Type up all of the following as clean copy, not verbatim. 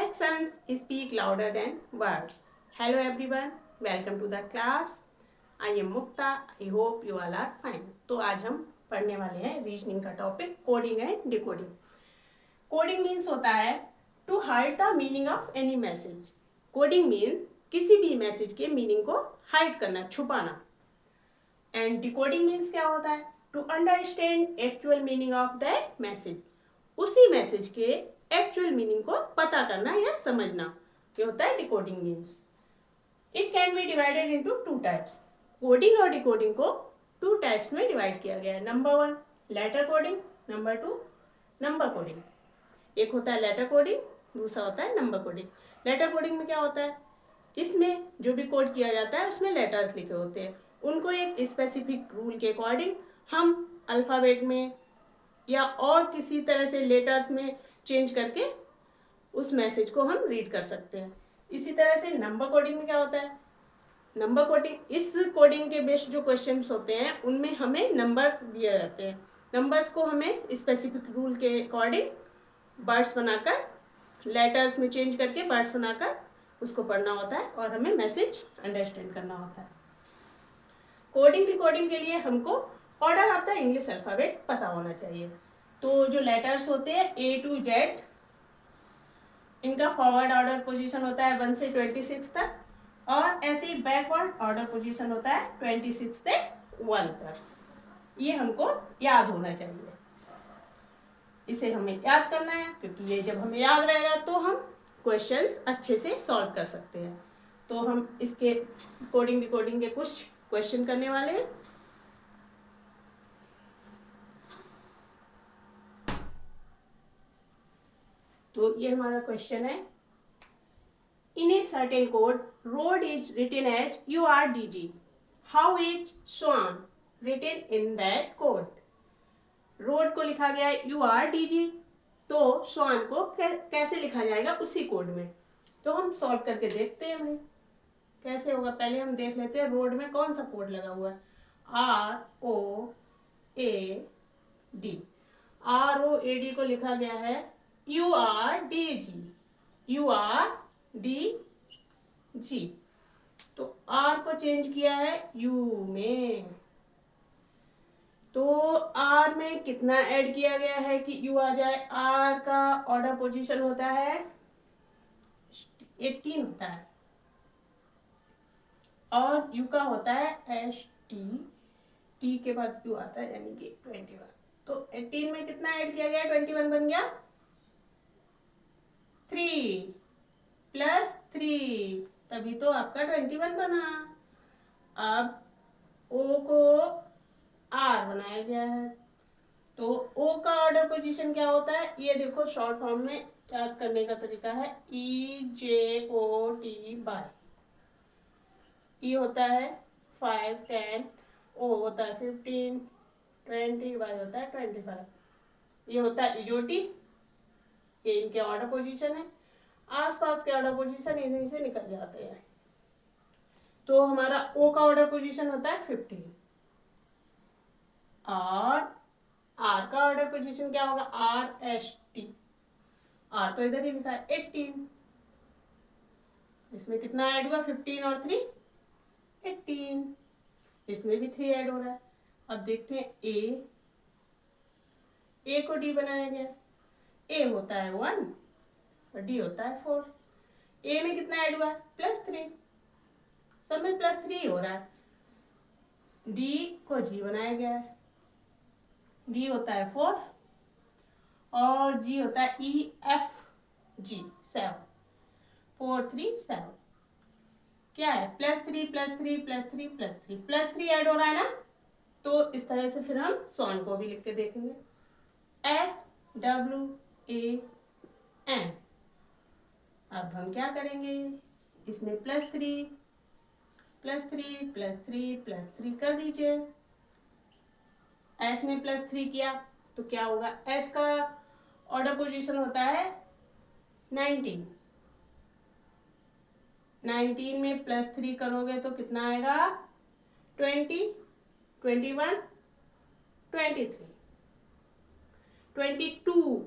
Actions speak louder than words. Hello everyone, welcome to the class. I am Mukta. I hope you all are fine. तो आज हम पढ़ने वाले हैं reasoning का topic coding and decoding. Coding means होता है to hide the meaning of any message. Coding means किसी भी मैसेज के मीनिंग को हाइड करना, छुपाना. एंड डिकोडिंग मीन्स क्या होता है? To understand actual meaning of that message. उसी मैसेज के एक्चुअल मीनिंग को पता करना या समझना, ये होता है decoding means. It can be divided into two types. Coding और डिकोडिंग को टू टाइप्स में डिवाइड किया गया है. Number 1 letter coding, number 2 number coding. एक होता है लेटर कोडिंग, दूसरा होता है नंबर कोडिंग. लेटर कोडिंग में क्या होता है? इसमें जो भी कोड किया जाता है उसमें लेटर्स लिखे होते हैं. उनको एक स्पेसिफिक रूल के अकॉर्डिंग हम अल्फ़ाबेट में या और किसी तरह से लेटर्स में चेंज करके उस मैसेज को हम रीड कर सकते हैं. इसी तरह से नंबर कोडिंग में क्या होता है? नंबर कोडिंग, इस कोडिंग के बेस्ड जो क्वेश्चंस होते हैं उनमें हमें नंबर दिए रहते हैं. नंबर्स को हमें स्पेसिफिक रूल के अकॉर्डिंग वर्ड्स बनाकर, लेटर्स में चेंज करके वर्ड्स बनाकर उसको पढ़ना होता है और हमें मैसेज अंडरस्टैंड करना होता है. कोडिंग डिकोडिंग के लिए हमको order of the English alphabet पता होना चाहिए. तो जो लेटर्स होते हैं A to Z, इनका फॉरवर्ड ऑर्डर पोजीशन होता है 1 से 26 तक, और ऐसे ही बैकवर्ड ऑर्डर पोजीशन होता है 26 से 1 तक. ये हमको याद होना चाहिए. इसे हमें याद करना है क्योंकि ये जब हमें याद रहेगा तो हम क्वेश्चंस अच्छे से सॉल्व कर सकते हैं. तो हम इसके कोडिंग डिकोडिंग के कुछ क्वेश्चन करने वाले हैं. तो ये हमारा क्वेश्चन है. In a certain code road is written as URDG. How is swan written in that code? Road को लिखा गया है URDG, तो स्वान को कैसे लिखा जाएगा उसी कोड में. तो हम सॉल्व करके देखते हैं भाई कैसे होगा. पहले हम देख लेते हैं रोड में कौन सा कोड लगा हुआ है. ROAD. ROAD को लिखा गया है URDG. तो R को चेंज किया है U में. तो R में कितना ऐड किया गया है कि U आ जाए? R का ऑर्डर पोजीशन होता है 18 होता है और U का होता है ST. T के बाद U आता है यानी कि 21. तो 18 में कितना ऐड किया गया? 21 बन गया. 3 प्लस 3, तभी तो आपका 21 बना. अब O को R बनाया गया है. तो O का ऑर्डर पोजीशन क्या होता है? ये देखो शॉर्ट फॉर्म में याद करने का तरीका है EJOTY. E होता है 5, 10, O होता है 15, 20, Y होता है 25. ये होता है इजोटी. ये इनके ऑर्डर पोजीशन है. आसपास के ऑर्डर पोजीशन इन्हीं से निकल जाते हैं. तो हमारा O का ऑर्डर पोजीशन होता है 15 और R का ऑर्डर पोजीशन क्या होगा? RST. R तो इधर ही लिखा है 18. इसमें कितना ऐड हुआ? 15 और 3 18. इसमें भी 3 ऐड हो रहा है. अब देखते हैं A को D बनाया गया. A होता है 1 और D होता है 4. A में कितना ऐड हुआ? +3. सब में +3 हो रहा है. D को G बनाया गया है. D होता है 4 और G होता है EFG 7. 4, 3, 7. क्या है? +3 +3 +3 +3 +3 ऐड हो रहा है ना. तो इस तरह से फिर हम स्वान को भी लिख के देखेंगे. SWAN. अब हम क्या करेंगे? इसमें +3 +3 +3 +3 कर दीजिए. S में +3 किया तो क्या होगा? S का ऑर्डर पोजीशन होता है 19. 19 में +3 करोगे तो कितना आएगा? 20, 21, 23, 22.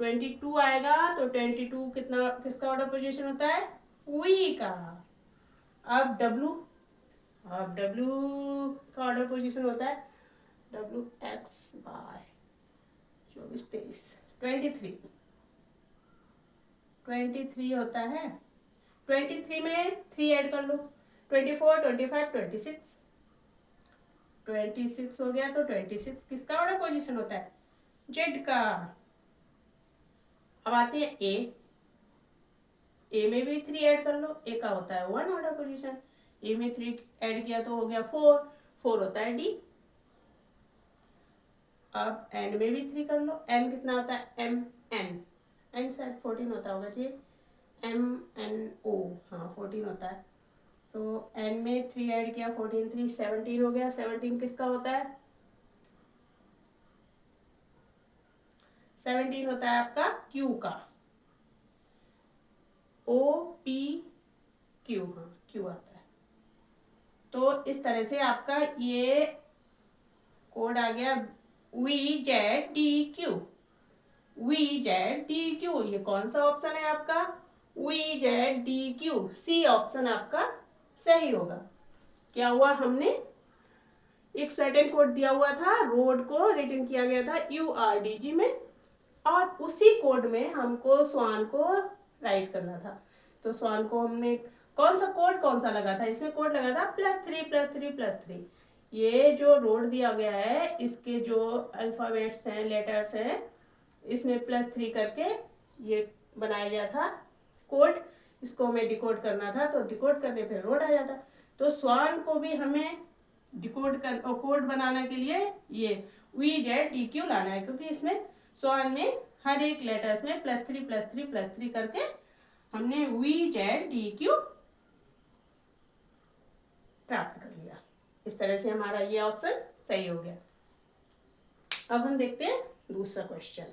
22 आएगा तो 22 कितना किसका ऑर्डर पोजीशन होता है? वी का। अब W का ऑर्डर पोजीशन होता है W x बाय 24 23 23 होता है। 23 में 3 ऐड कर लो, 24 25 26 26 हो गया। तो 26 किसका ऑर्डर पोजीशन होता है? जेड का। अब आते हैं ए में भी 3 ऐड कर लो, ए का होता है 1 ऑर्डर पोजीशन। ए में 3 ऐड किया तो हो गया 4 होता है डी। अब एन में भी 3 कर लो, एन कितना होता है? एन शायद 14 होता होगा जी, MNO, हाँ 14 होता है। तो एन में 3 ऐड किया, 14 3 17 हो गया। 17 किसका होता है? 17 होता है आपका क्यू का। OPQ, हाँ क्यू आता है। तो इस तरह से आपका ये कोड आ गया VZDQ। VZDQ, ये कौन सा ऑप्शन है आपका? VZDQ, सी ऑप्शन आपका सही होगा। क्या हुआ? हमने एक सर्टेन कोड दिया हुआ था, रोड को रिटर्न किया गया था URDG में, और उसी कोड में हमको स्वान को राइट करना था। तो स्वान को हमने कौन सा लगा था? इसमें कोड लगा था +3+3+3। ये जो रोड दिया गया है, इसके जो अल्फाबेट्स हैं, लेटर्स हैं, इसमें +3 करके ये बनाया गया था कोड। इसको हमें डिकोड करना था, तो डिकोड करने पे रोड आ जाता। तो स्वान को भी हमें कोड बनाने के लिए ये VZDQ लाना है, क्योंकि इसमें स्वान में हर एक लेटर्स में +3+3+3 करके हमने VZDQ प्राप्त कर लिया। इस तरह से हमारा ये ऑप्शन सही हो गया। अब हम देखते हैं दूसरा क्वेश्चन।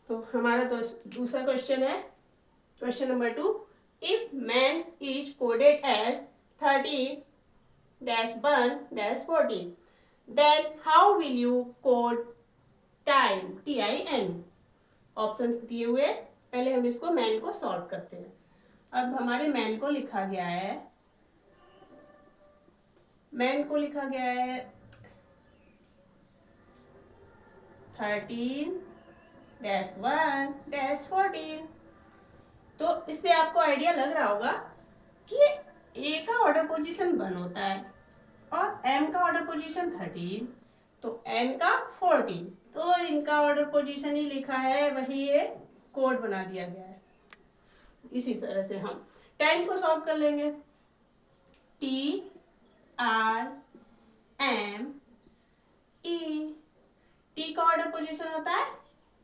तो हमारा दूसरा क्वेश्चन है, question number 2। If man is coded as 13-1-14, then how will you code time? TIN। Options दिए हुए, पहले हम इसको मैन को सॉल्व करते हैं। अब हमारे मैन को लिखा गया है 13-1-14। तो इससे आपको आइडिया लग रहा होगा कि ए का ऑर्डर पोजीशन 1 होता है और एम का ऑर्डर पोजीशन 13, तो एन का 14। तो इनका ऑर्डर पोजीशन ही लिखा है, वही ये कोड बना दिया गया है। इसी तरह से हम टाइम को सॉल्व कर लेंगे। TIME, टी का ऑर्डर पोजीशन होता है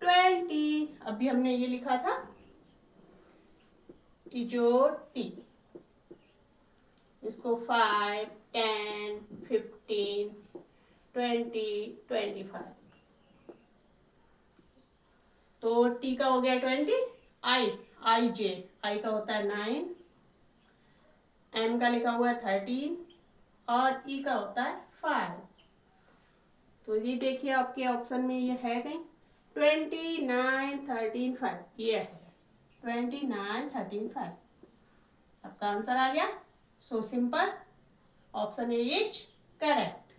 20। अभी हमने ये लिखा था जो टी, इसको 5 10 15 20 25। तो टी का हो गया 20। आई का होता है 9, एम का लिखा हुआ है 13 और ई का होता है 5। तो ये देखिए आपके ऑप्शन में ये है नहीं, 29 13 5, ये है 29 13 5। आपका आंसर आ गया। So simple, option A is correct.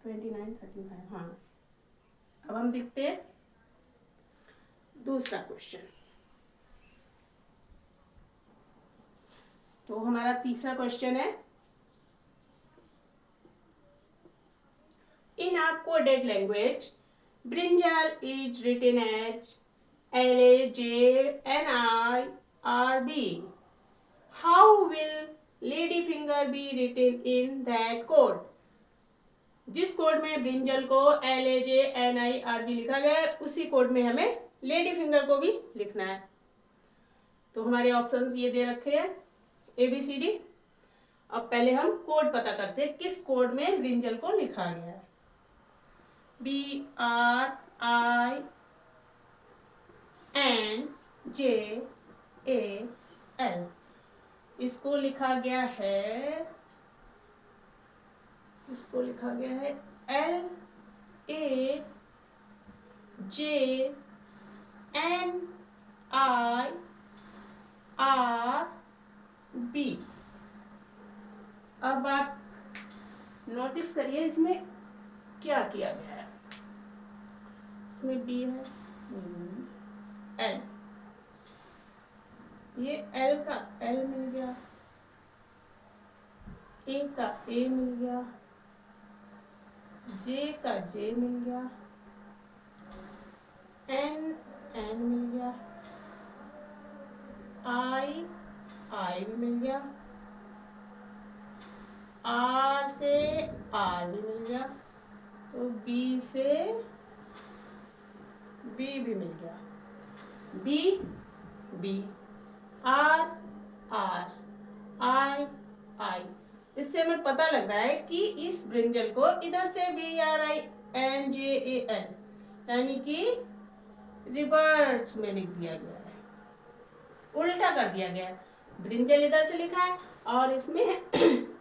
29 13 5, हाँ। अब हम देखते हैं दूसरा क्वेश्चन। तो हमारा तीसरा क्वेश्चन है, in our coded language, brinjal is written as LAJNIRB. How will ladyfinger be written in that code? जिस कोड में ब्रिंजल को LAJNIRB लिखा गया है, उसी कोड में हमें लेडी फिंगर को भी लिखना है। तो हमारे ऑप्शंस ये दे रखे हैं ABCD। अब पहले हम कोड पता करते हैं, किस कोड में ब्रिंजल को लिखा गया है। BRINJAL। इसको लिखा गया है, इसको लिखा गया है LAJNIRB। अब आप नोटिस करिए इसमें क्या किया गया है। इसमें बी है, एल, ये एल का एल मिल गया, ए का ए मिल गया, जे का जे मिल गया, एन एन मिल गया, आई आई भी मिल गया, आर से आर भी मिल गया, तो बी से बी भी मिल गया, बी बी, आर आर, आई आई। इससे हमें पता लग रहा है कि इस ब्रिंजल को इधर से BRINJAL यानी कि रिवर्स में लिख दिया गया है, उल्टा कर दिया गया है। ब्रिंजल इधर से लिखा है और इसमें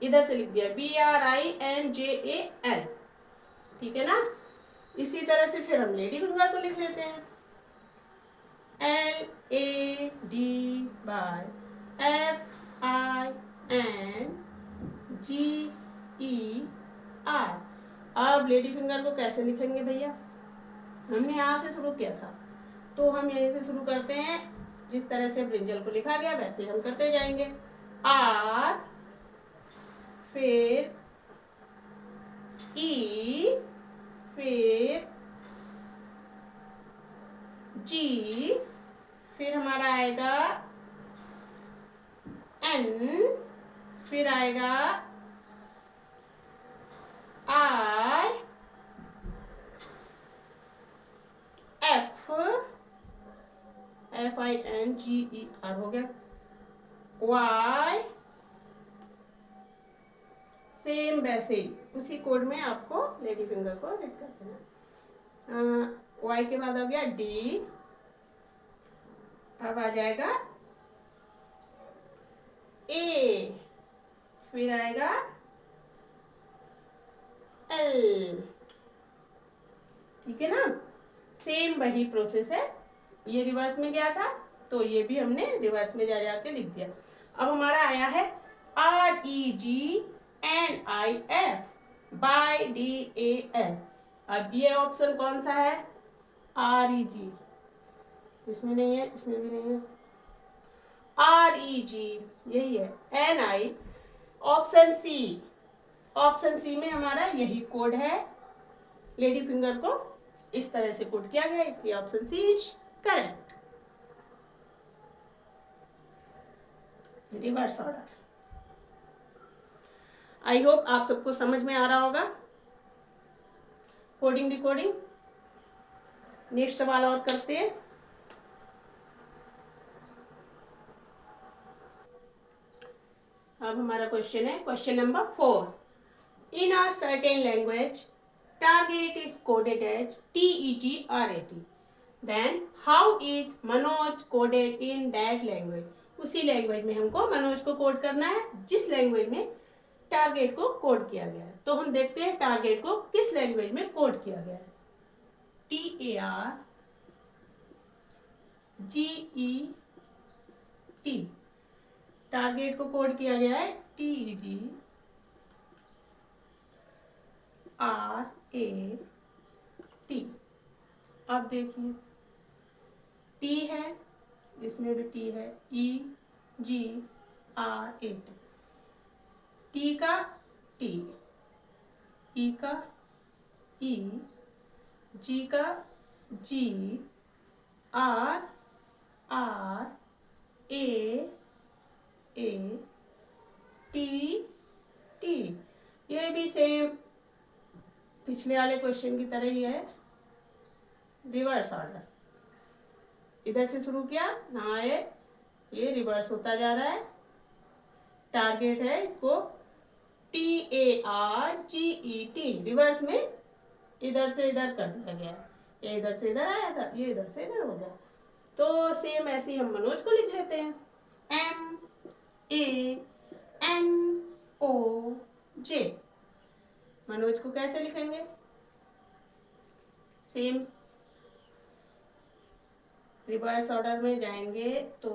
इधर से लिख दिया BRINJAL, ठीक है ना। इसी तरह से फिर हम लेडी फिंगर को लिख लेते हैं, LADYFINGER। अब लेडी फिंगर को कैसे लिखेंगे भैया, हमने यहाँ से शुरू किया था तो हम यहीं से शुरू करते हैं। जिस तरह से ब्रिंजल को लिखा गया वैसे हम करते जाएंगे। आर, फिर ई, फिर जी, फिर हमारा आएगा एन, फिर आएगा आई, FINGER हो गया, वाई, सेम वैसे ही उसी कोड में आपको लेडी फिंगर को रीड कर देना। वाई के बाद आ गया डी, अब आ जाएगा ए, फिर आएगा एल, ठीक है ना। सेम वही प्रोसेस है, ये रिवर्स में गया था तो ये भी हमने रिवर्स में जा जाके लिख दिया। अब हमारा आया है REGNIF/DAL। अब ये ऑप्शन कौन सा है, REG, इसमें नहीं है, इसमें भी नहीं है, REG यही है, NI, option C, option C में हमारा यही कोड है। लेडी फिंगर को इस तरह से कोड किया गया, इसलिए option C is correct. Reverse order. I hope आप सबको समझ में आ रहा होगा। कोडिंग रिकॉर्डिंग नेक्स्ट सवाल और करते हैं। अब हमारा क्वेश्चन है question number 4। In a certain language target is coded as TEGRAT, then how is Manoj coded in that language? उसी लैंग्वेज में हमको मनोज को कोड करना है जिस लैंग्वेज में टारगेट को कोड किया गया है। तो हम देखते हैं टारगेट को किस लैंग्वेज में कोड किया गया है। TARGET, टारगेट को कोड किया गया है TEGRAT। अब देखिए टी है, इसमें भी टी है, EGRAT, टी का टी, ई का ई, जी का जी, आर ए टी टी। ये भी सेम पिछले वाले क्वेश्चन की तरह ही है, रिवर्स ऑर्डर। इधर से शुरू किया, यहाँ ये रिवर्स होता जा रहा है। टारगेट है, इसको TARGET रिवर्स में इधर से इधर कर दिया गया। ये इधर से इधर आया था, ये इधर से इधर हो गया। तो सेम ऐसे ही हम मनोज को लिख लेते हैं, ANOJ। मनोज को कैसे लिखेंगे? सेम रिवर्स ऑर्डर में जाएंगे तो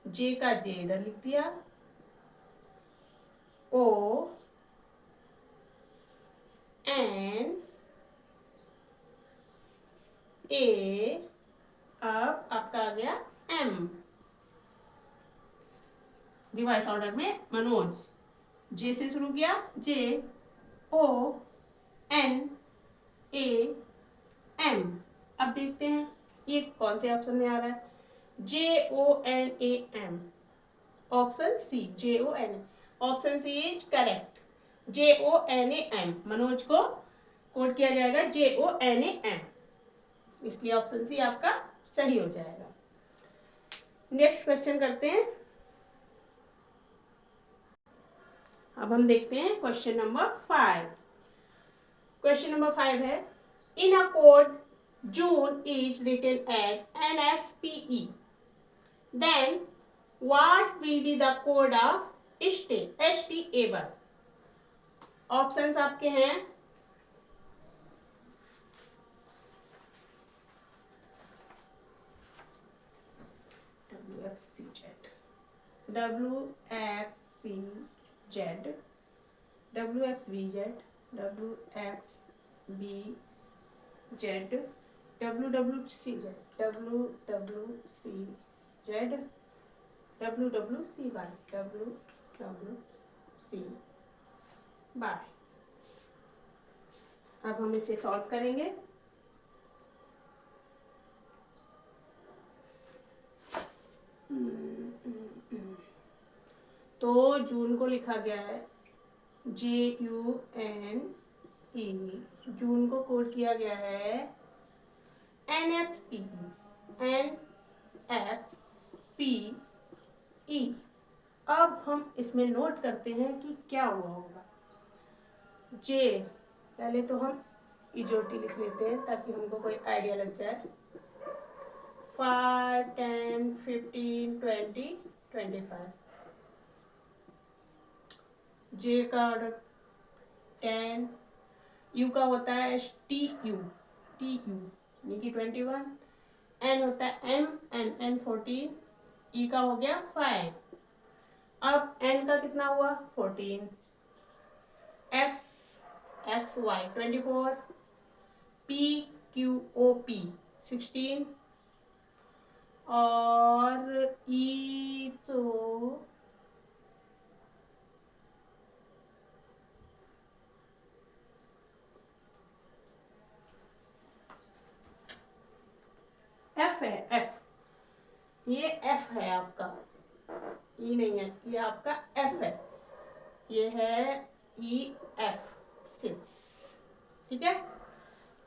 जे का जे इधर लिख दिया, O N A, अब आपका आ गया M। रिवर्स ऑर्डर में मनोज जे से शुरू किया, जे O N A M। अब देखते हैं ये कौन से ऑप्शन में आ रहा है। JONAM, option C JON, option C is correct. JONAM Manoj को कोड किया जाएगा JONAM, इसलिए ऑप्शन सी आपका सही हो जाएगा। नेक्स्ट क्वेश्चन करते हैं। अब हम देखते हैं क्वेश्चन नंबर 5। क्वेश्चन नंबर 5 है, in a code June is written as NXPE, then what will be the code of STABLE। Options आपके हैं WXCZ, WXCZ, WXVZ, WXBZ, WWCZ, WWCZ, WWCY, WWCY। अब हम इसे सॉल्व करेंगे। तो जून को लिखा गया है JUNE, जून को कोड किया गया है NXPE। अब हम इसमें नोट करते हैं कि क्या हुआ होगा। जे पहले तो हम इजोटी लिख लेते हैं ताकि हमको कोई आइडिया लग जाए। 5, 10, 15, 20, 25। जे का ऑर्डर 10, यू का होता है TU यानी कि 21, एन होता है M 14, ई का हो गया 5। अब एन का कितना हुआ 14, XY 24, PQOP 16 और ई तो F है। F, ये F है आपका, ई नहीं है, ये आपका F है। ये है EF6, ठीक है।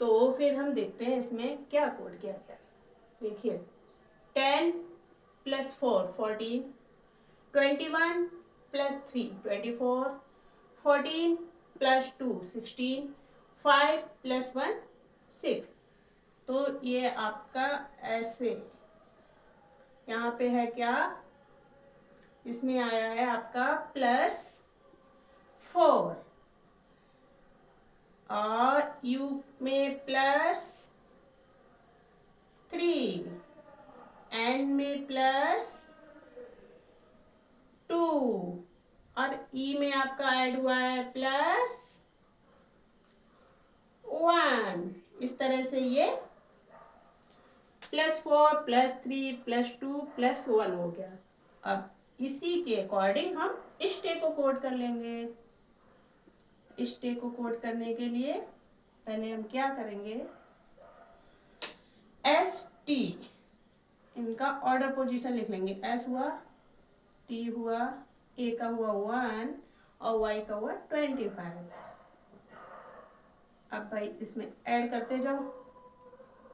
तो फिर हम देखते हैं इसमें क्या कोड किया गया। देखिए 10 + 4 14, 21 + 3 24, 14 + 2 16, 5 + 1 6। तो ये आपका ऐसे यहाँ पे है क्या, इसमें आया है आपका +4 और यू में +3, एन में +2 और ई में आपका ऐड हुआ है +1। इस तरह से ये +4 +3 +2 +1 हो गया। अब इसी के अकॉर्डिंग हम स्टे को कोड कर लेंगे। स्टे को कोड करने के लिए पहले हम क्या करेंगे, ST इनका ऑर्डर पोजीशन लिख लेंगे। S हुआ, T हुआ, A का हुआ 1 और Y का हुआ 25। अब भाई इसमें ऐड करते जाओ।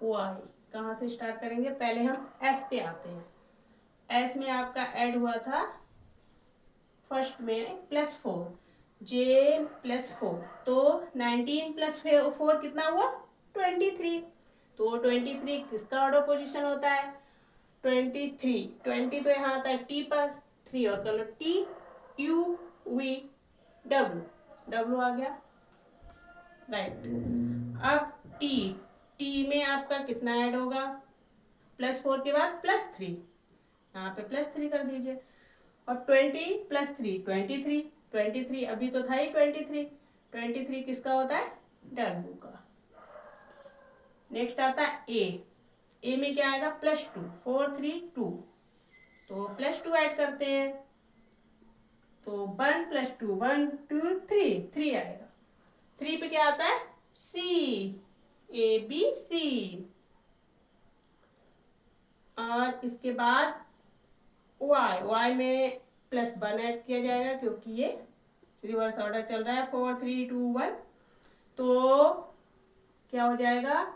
Y कहाँ से स्टार्ट करेंगे, पहले हम S पे आते हैं। S में आपका ऐड हुआ था फर्स्ट में +4, J +4, तो 19 + 4 कितना हुआ 23। तो 23 किसका ऑर्डर पोजीशन होता है, 23, 20 तो यहाँ आता है टी पर, 3 और कर लो T U V W, W आ गया राइट। अब टी, टी में आपका कितना ऐड होगा, +4 के बाद +3, यहाँ पे +3 कर दीजिए। और 20 + 3 23, 23 अभी तो था ही 23, 23 किसका होता है, डब्ल्यू का। नेक्स्ट आता है ए में क्या आएगा, +2, 4 3 2, तो +2 ऐड करते हैं, तो 1 + 2 1 2 3, 3 आएगा। 3 पे क्या आता है, सी, ABC। और इसके बाद y में +1 ऐड किया जाएगा क्योंकि ये रिवर्स ऑर्डर चल रहा है, 4 3 2 1, तो क्या हो जाएगा,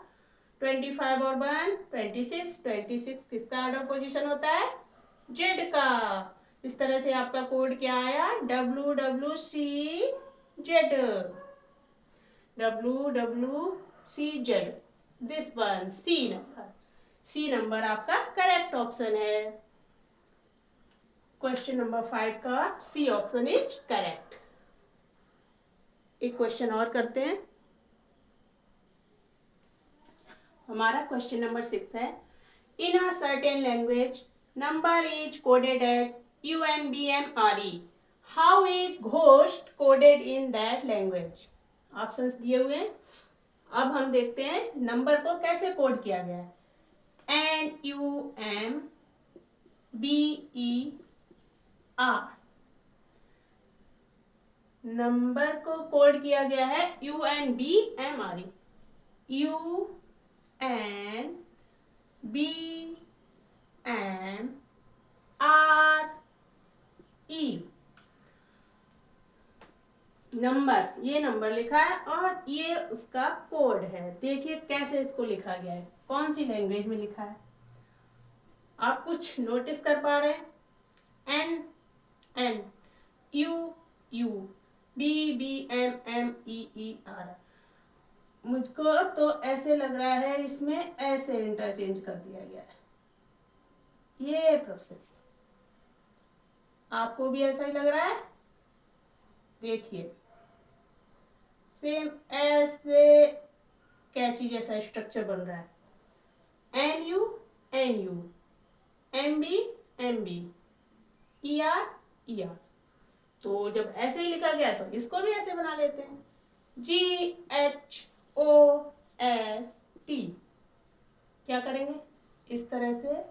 25 और 1 26, 26 किसका ऑर्डर पोजीशन होता है, जेड का। इस तरह से आपका कोड क्या आया, WWCZ, WWCZ, this one C number, C number आपका करेक्ट ऑप्शन है। क्वेश्चन नंबर 5 का सी ऑप्शन इज करेक्ट। एक क्वेश्चन और करते हैं, हमारा क्वेश्चन नंबर 6 है, in a certain language number is coded as UNBMRE, how is ghost coded in that language. Options दिए हुए हैं। अब हम देखते हैं नंबर को कैसे कोड किया गया है। NUMBER, नंबर को कोड किया गया है UNBMRE, UNBMRE नंबर, ये नंबर लिखा है और ये उसका कोड है। देखिए कैसे इसको लिखा गया है, कौन सी लैंग्वेज में लिखा है, आप कुछ नोटिस कर पा रहे हैं, N U U BBMMEER, मुझको तो ऐसे लग रहा है इसमें ऐसे इंटरचेंज कर दिया गया है, ये प्रोसेस आपको भी ऐसा ही लग रहा है। देखिए सेम ऐसे कैची जैसा स्ट्रक्चर बन रहा है, NU NU MB MB ER ER, तो जब ऐसे ही लिखा गया तो इसको भी ऐसे बना लेते हैं, GHOST। क्या करेंगे, इस तरह से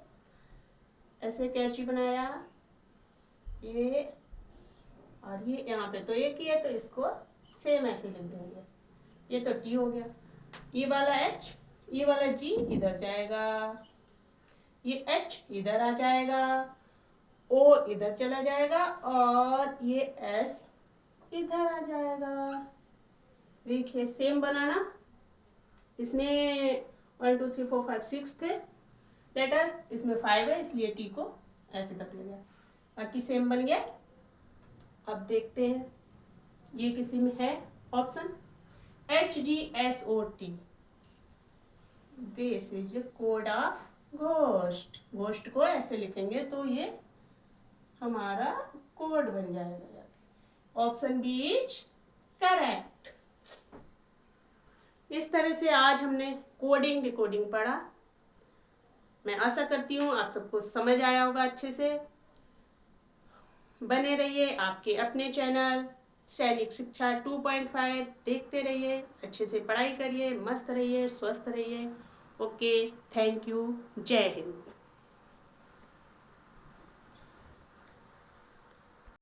ऐसे कैची बनाया, ये और ये यहाँ पे तो एक ही है तो इसको सेम ऐसे लिख देंगे, ये तो T हो गया, ये वाला H, ये वाला G इधर जाएगा, ये H इधर आ जाएगा, O इधर चला जाएगा और ये S इधर आ जाएगा। देखिए सेम बनाना, इसमें 1 2 3 4 5 6 थे लेटर्स, इसमें 5 है इसलिए T को ऐसे कर दिया गया, बाकी सेम बन गया। अब देखते हैं ये किसी में है option, HGSOT, this is code of ghost. Ghost को ऐसे लिखेंगे तो ये हमारा कोड बन जाएगा, ऑप्शन बी इज करेक्ट। इस तरह से आज हमने कोडिंग डिकोडिंग पढ़ा। मैं आशा करती हूँ आप सबको समझ आया होगा अच्छे से। बने रहिए आपके अपने चैनल सैनिक शिक्षा 2.5 देखते रहिए, अच्छे से पढ़ाई करिए, मस्त रहिए, स्वस्थ रहिए। ओके, थैंक यू, जय हिंद।